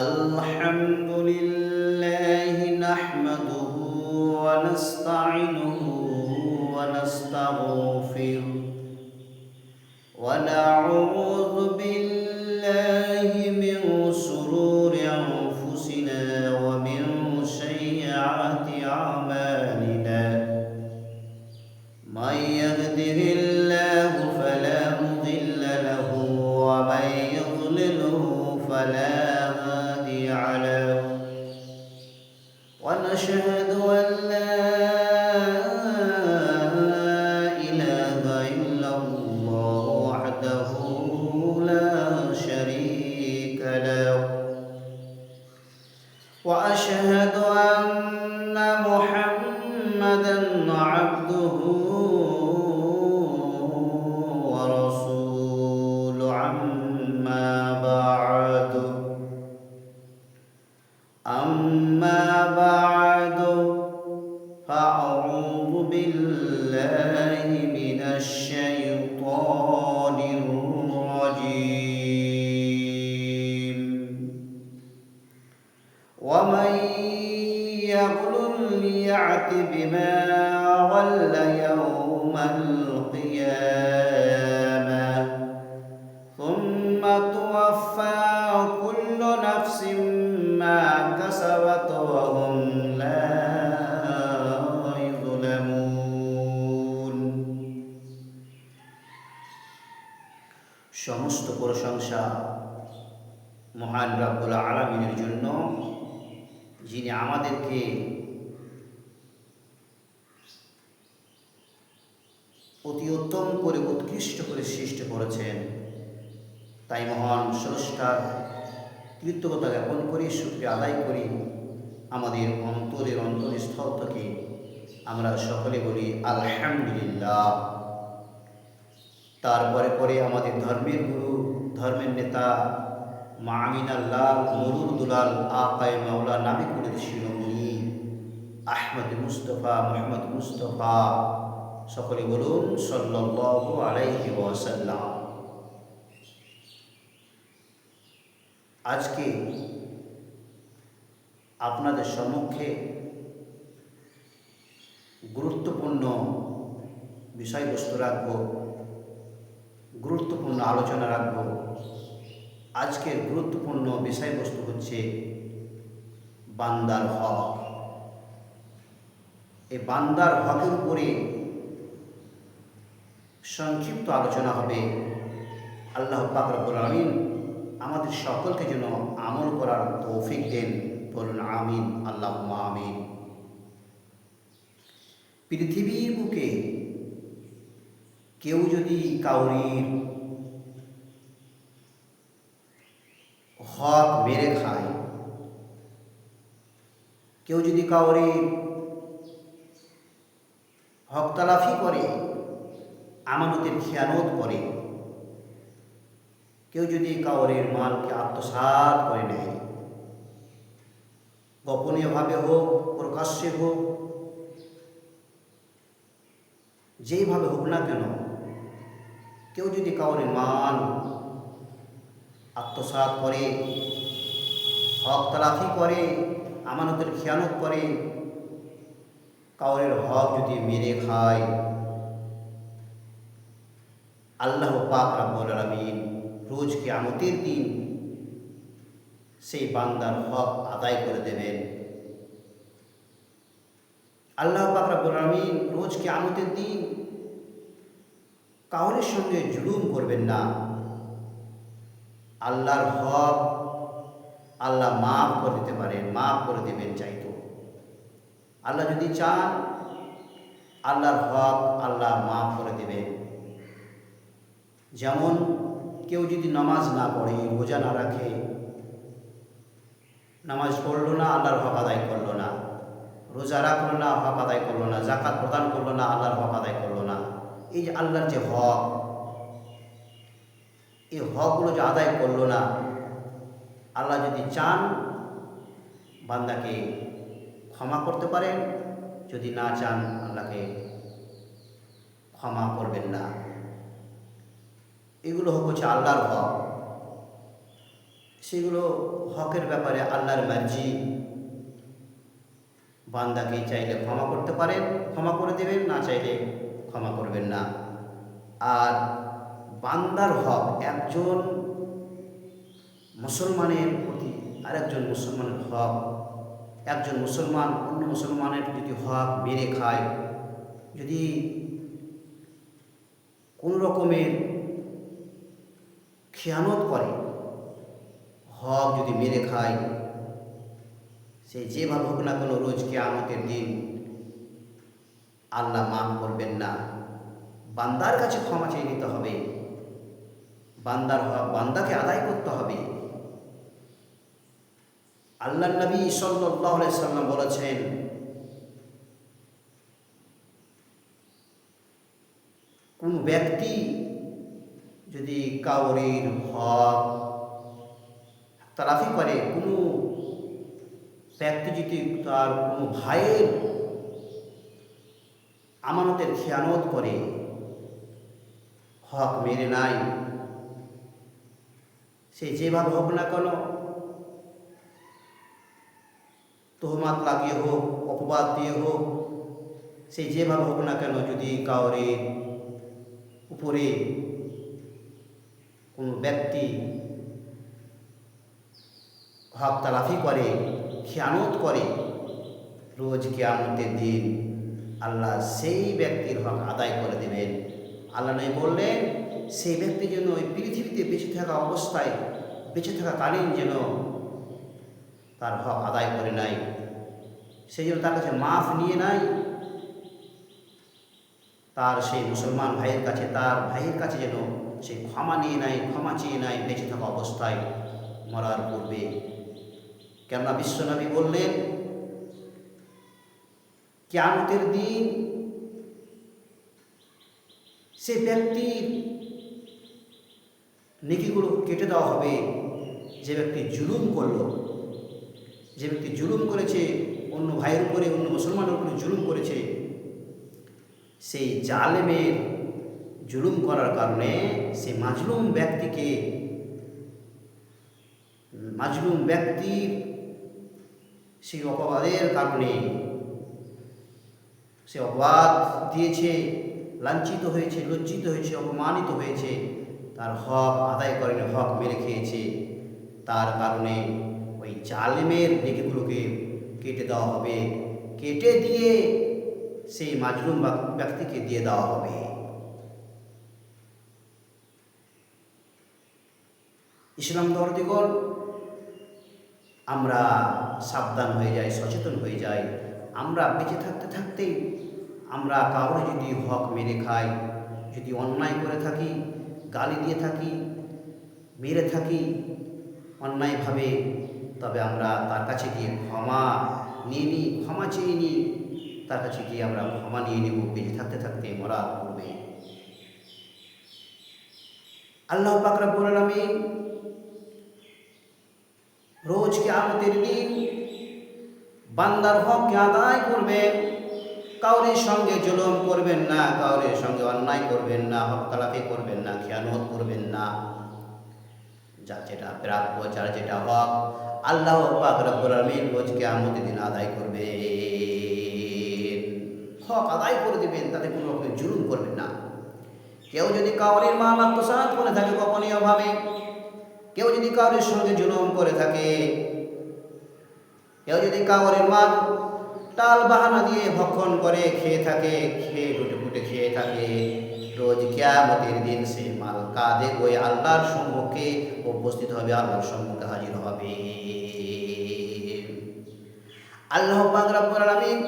الحمد لله نحمده ونستعينه ونستغفره ونعوذ بالله من شرور أنفسنا ومن سيئات أعمالنا من يهده الله فلا مضل له ومن يضلله فلا هادي له ونشهد أن لا إله إلا الله وحده لا شريك له وأشهد أن محمدا عبده ورسوله أما بعد فأعوذ بالله من الشيطان الرجيم ومن يغلل يأت بما غل يوم القيامة ثم توفى كل نفس ما كسبت وهم لا يظلمون সমস্ত প্রশংসা মহান রব্বুল আলামিনের জন্য, যিনি আমাদেরকে অতি উত্তম করে উৎকৃষ্ট করে সৃষ্টি করেছেন। তাই মহান স্রষ্টার কৃতজ্ঞতা জ্ঞাপন করি, শুকরিয়া আদায় করি। আমাদের অন্তরস্থল থেকে আমরা সকলে বলি আলহামদুলিল্লাহ। তারপরে আমাদের ধর্মের গুরু, ধর্মের নেতা মা আমিনাল্লাহ নুরুল দুলাল আকায়ে মাওলা নামে কুলির শিরোমণি আহমদ মুস্তফা মুহাম্মদ মুস্তফা, সকলে বলুন সাল্লাল্লাহু আলাইহি ওয়াসাল্লাম। আজকে আপনাদের সম্মুখে গুরুত্বপূর্ণ বিষয়বস্তু রাখব, গুরুত্বপূর্ণ আলোচনা রাখব। আজকের গুরুত্বপূর্ণ বিষয়বস্তু হচ্ছে বান্দার হক। এই বান্দার হকের উপরে সংক্ষিপ্ত আলোচনা হবে। আল্লাহ পাক রব্বুল আলামিন আমাদের সকলকে যেন আমল করার তৌফিক দেন, বলুন আমিন, আল্লাহুম্মা আমিন। পৃথিবীর বুকে কেউ যদি কাউরির হক মেরে খায়, কেউ যদি কাউরির হক তালাফি করে, আমানতের খেয়ানত করে, কেউ যদি কাউরের মালকে আত্মসাৎ করে নেয়, গোপনীয়ভাবে হোক প্রকাশ্যে হোক, যেইভাবে হোক না কেন, কেউ যদি কাউরের মাল আত্মসাৎ করে, হক তালাফি করে, আমানতের খেয়ানত করে, কাউরের হক যদি মেরে খায়, আল্লাহ পাক রব্বুল আলামিন রোজ কিয়ামতের দিন সেই বান্দার হক আদায় করে দেবেন। আল্লাহ পাক রব্বুল আলামিন রোজ কিয়ামতের দিন কাউরের সঙ্গে জুলুম করবেন না। আল্লাহর হক আল্লাহ মাফ করে দিতে পারেন, মাফ করে দেবেন চাইতো। আল্লাহ যদি চান আল্লাহর হক আল্লাহ মাফ করে দেবেন। যেমন কেউ যদি নামাজ না পড়ে, রোজা না রাখে, নামাজ পড়লো না, আল্লাহর হক আদায় করলো না, রোজা রাখলো না, হক আদায় করলো না, যাকাত প্রদান করলো না, আল্লাহর হক আদায় করলো না। এই যে আল্লাহর যে হক, এই হকগুলো যে আদায় করলো না, আল্লাহ যদি চান বান্দাকে ক্ষমা করতে পারেন, যদি না চান আল্লাহকে ক্ষমা করবেন না। এগুলো হচ্ছে আল্লাহর হক। সেগুলো হকের ব্যাপারে আল্লাহর মার্জি। বান্দাকে চাইলে ক্ষমা করতে পারেন, ক্ষমা করে দেবেন, না চাইলে ক্ষমা করবেন না। আর বান্দার হক একজন মুসলমানের প্রতি আরেকজন মুসলমানের হক, একজন মুসলমান অন্য মুসলমানের যদি হক মেরে খায়, যদি কোনো রকমের খেয়ানত করে, হক যদি মেরে খায়, সে যেভাবে হোক না কোনো রোজ কিয়ামতের দিন আল্লাহ মাফ করবেন না। বান্দার কাছে ক্ষমা চেয়ে নিতে হবে, বান্দার হক বান্দাকে আদায় করতে হবে। আল্লাহ নবী সাল্লাল্লাহু আলাইহি সাল্লাম বলেছেন, কোন ব্যক্তি যদি কাউরির হক তালাফি করে, কোনো ব্যক্তি যদি তার কোনো ভাইয়ের আমানতের খেয়ানত করে, হক মেরে নাই, সে যেভাবে হোক না কেন, তোহমাত লাগিয়ে হোক, অপবাদ দিয়ে হোক, সে যেভাবে হোক না কেন, যদি কাউরের উপরে কোনো ব্যক্তি হক তালাফি করে, খেয়ানত করে, রোজ কিয়ামতের দিন আল্লাহ সেই ব্যক্তির হক আদায় করে দেবেন। আল্লাহ নবী বললেন, সেই ব্যক্তি যেন ওই পৃথিবীতে বেঁচে থাকা অবস্থায়, বেঁচে থাকাকালীন যেন তার হক আদায় করে নাই, সেই জন্য তার কাছে মাফ নিয়ে নাই, তার সেই মুসলমান ভাইয়ের কাছে, তার ভাইয়ের কাছে যেন সে ক্ষমা নিয়ে নাই, ক্ষমা চেয়ে নাই বেঁচে থাকা অবস্থায়, মরার পূর্বে। কেননা বিশ্বনবী বললেন, কিয়ামতের দিন সে ব্যক্তির নেকিগুলো কেটে দেওয়া হবে, যে ব্যক্তি জুলুম করলো, যে ব্যক্তি জুলুম করেছে, অন্য ভাইয়ের উপরে, অন্য মুসলমানের উপরে জুলুম করেছে, সেই জালেমের জুলুম করার কারণে সেই মাজলুম ব্যক্তির সেই অপবাদের কারণে, সে অপবাদ দিয়েছে, লাঞ্ছিত হয়েছে, লজ্জিত হয়েছে, অপমানিত হয়েছে, তার হক আদায় করেনি, হক মেরে খেয়েছে, তার কারণে ওই জালেমের নেকিগুলোকে কেটে দেওয়া হবে, কেটে দিয়ে সেই মাজলুম ব্যক্তিকে দিয়ে দেওয়া হবে। ইসলাম দর্দিগণ, আমরা সাবধান হয়ে যাই, সচেতন হয়ে যাই। আমরা বেঁচে থাকতে থাকতেই আমরা কাউরে যদি হক মেরে খাই, যদি অন্যায় করে থাকি, গালি দিয়ে থাকি, মেরে থাকি অন্যায়ভাবে, তবে আমরা তার কাছে গিয়ে ক্ষমা নিয়ে নিই, ক্ষমা চেয়ে নিই, তার কাছে গিয়ে আমরা ক্ষমা নিয়ে নেব বেঁচে থাকতে থাকতে, মরার পূর্বে। আল্লাহ পাক রব্বুল আলামিন রোজ কিয়ামতের দিন বান্দার হককে আদায় করবেন। কাউরের সঙ্গে জুলুম করবেন না, কাউরের সঙ্গে অন্যায় করবেন না, হক তালাফি করবেন না, খেয়ানত করবেন না। যার যেটা প্রাপ্য, যার যেটা হক, আল্লাহ পাক রব্বুল আলামিন রোজ কিয়ামতের দিন আদায় করবেন, হক আদায় করে দেবেন, তাতে কোনো রকম জুলুম করবেন না। কেউ যদি কাউরের মাল আত্মসাৎ করে থাকে গোপনীয়ভাবে, কেউ যদি কাউরের সঙ্গে জুলুম করে থাকে, কেউ যদি কাউরের মাল টাল বাহানা দিয়ে ভক্ষণ করে খেয়ে থাকে, খেয়ে লুটে খেয়ে থাকে, রোজ কিয়ামতের দিন সে মাল কাঁধে ওই আল্লাহর সম্মুখে উপস্থিত হবে, আল্লাহর সম্মুখে হাজির হবে। আল্লাহ পাক রব্বুল আলামিন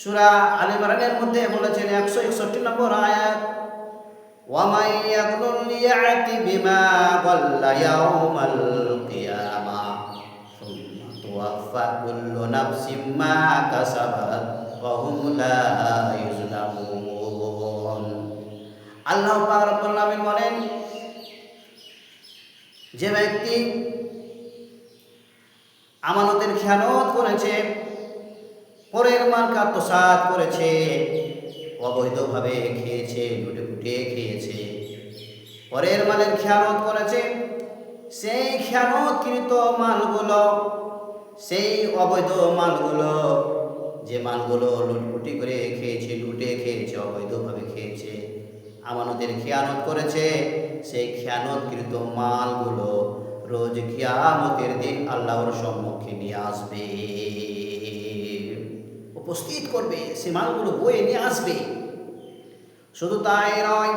সূরা আলে ইমরানের মধ্যে বলেছেন 161 নম্বর আয়াত, ওয়া মান ইয়াগলুল ইয়াতি বিমা গাল্লা ইয়াউমাল কিয়ামাহ সুম্মা তুওয়াফা কুল্লু নাফসিম মা কাসাবাত ওয়া হুম লা ইউজলামুন। আল্লাহ পাক রব্বুল আলামিন বলেন, যে ব্যক্তি আমানতের খেয়ানত করেছে, পরের মালকে আত্মসাৎ করেছে, অবৈধভাবে খেয়েছে, লুটে খেয়েছে, পরের মালের খেয়ানত করেছে, সেই খেয়ানতকৃত মালগুলো, সেই অবৈধ মালগুলো, যে মালগুলো লুটপুটি করে খেয়েছে, লুটে খেয়েছে, অবৈধভাবে খেয়েছে, আমানতের খেয়ানত করেছে, সেই খেয়ানতকৃত মালগুলো রোজ কিয়ামতের দিন আল্লাহর সম্মুখে নিয়ে আসবে, উপস্থিত করবে, সে মালগুলো বয়ে নিয়ে আসবে। শুধু তাই নয়,